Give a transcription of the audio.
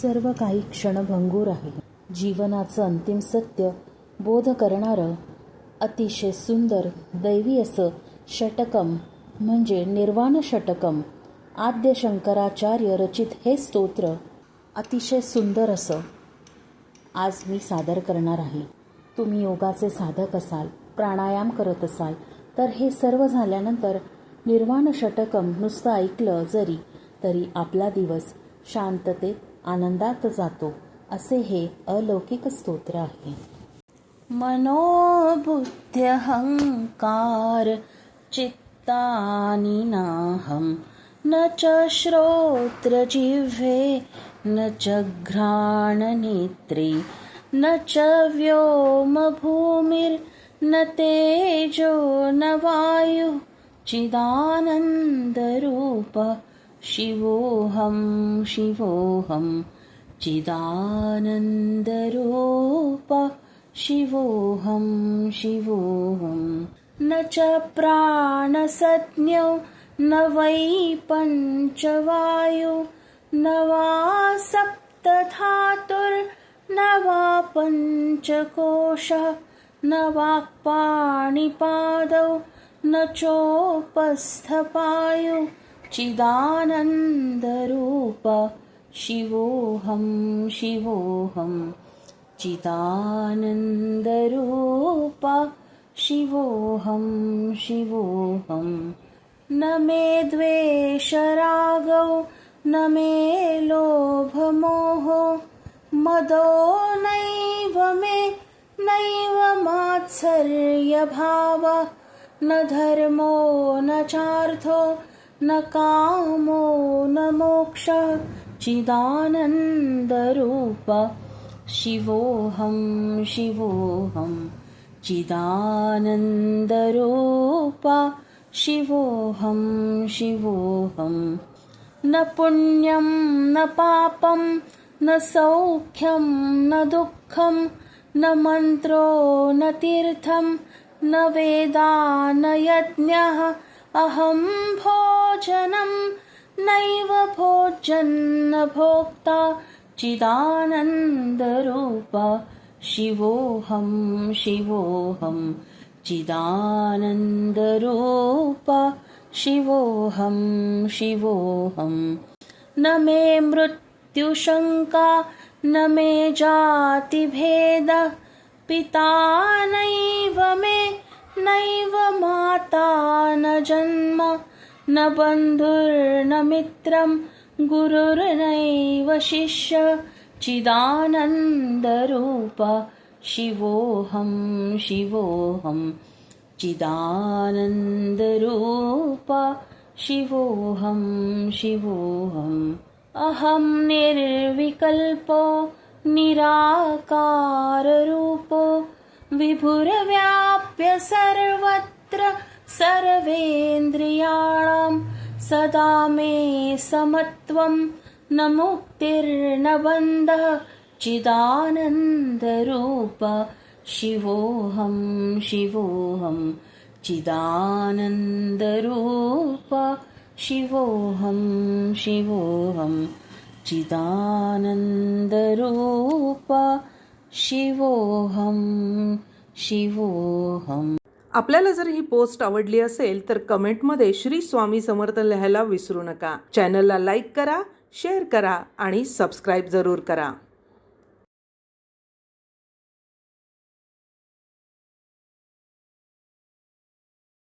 सर्व काही क्षणभंगूर आहे. जीवनाचं अंतिम सत्य बोध करणारं अतिशय सुंदर दैवी असं षटकम म्हणजे निर्वाण षटकम, आद्य शंकराचार्य रचित हे स्तोत्र अतिशय सुंदर असं आज मी सादर करणार आहे. तुम्ही योगाचे साधक असाल, प्राणायाम करत असाल तर हे सर्व झाल्यानंतर निर्वाण षटकम नुसतं ऐकलं जरी तरी आपला दिवस शांततेत आनंदात जातो, असे हे अलौकिक स्तोत्र आहे. मनोबुद्ध्यहंकार चित्तानि नाहं न च श्रोत्रजिह्वे न च घ्राणनेत्रे न च व्योमभूमिर्न तेजो न वायुः चिदानन्दरूप शिवोऽहं शिवोऽहं चिदानन्दरूप शिवोऽहं शिवोऽहं. न च प्राणसज्ञो न वै पञ्चवायु न वा सप्तधातुर्न वा पञ्चकोशः न वाक्पाणिपादौ न चोपस्थपायु चिदानन्दरूप शिवोऽहं शिवोऽहं चिदानन्दरूप शिवोऽहं शिवोऽहं. न मे द्वेषरागौ न मे लोभमोहो मदो नैव मे नैव मात्सर्यभावः न धर्मो न चार्थो न कामो न मोक्षः चिदानन्दरूप शिवोऽहं शिवोऽहं चिदानन्दरूप शिवोऽहं शिवोऽहं. न पुण्यं न पापं न सौख्यं न दुःखं न मन्त्रो न तीर्थं न वेदा न यज्ञः अहं भोजनं नैव भोजन्न भोक्ता चिदानन्दरूप शिवोऽहं शिवोऽहं चिदानन्दरूप शिवोऽहं शिवोऽहं. न मे मृत्युशङ्का न मे जातिभेदः पिता नैव मे नैव माता न जन्म न बन्धुर्न मित्रं गुरुर्नैव शिष्यः चिदानन्दरूप शिवोऽहं शिवोऽहं चिदानन्दरूप शिवोऽहं शिवोऽहं. अहं निर्विकल्पो निराकाररूपो विभुर्व्याप्य सर्वत्र सर्वेन्द्रियाणां सदा मे समत्वं न मुक्तिर्न बन्धः चिदानन्दरूप शिवोऽहं शिवोऽहं चिदानन्दरूप शिवोऽहं शिवोऽहं चिदानन्दरूप शिवोऽहं शिवोऽहं. आपल्याला जर ही पोस्ट आवडली असेल तर कमेंटमध्ये श्री स्वामी समर्थ लिहायला विसरू नका. चॅनलला लाईक करा, शेअर करा आणि सबस्क्राईब जरूर करा.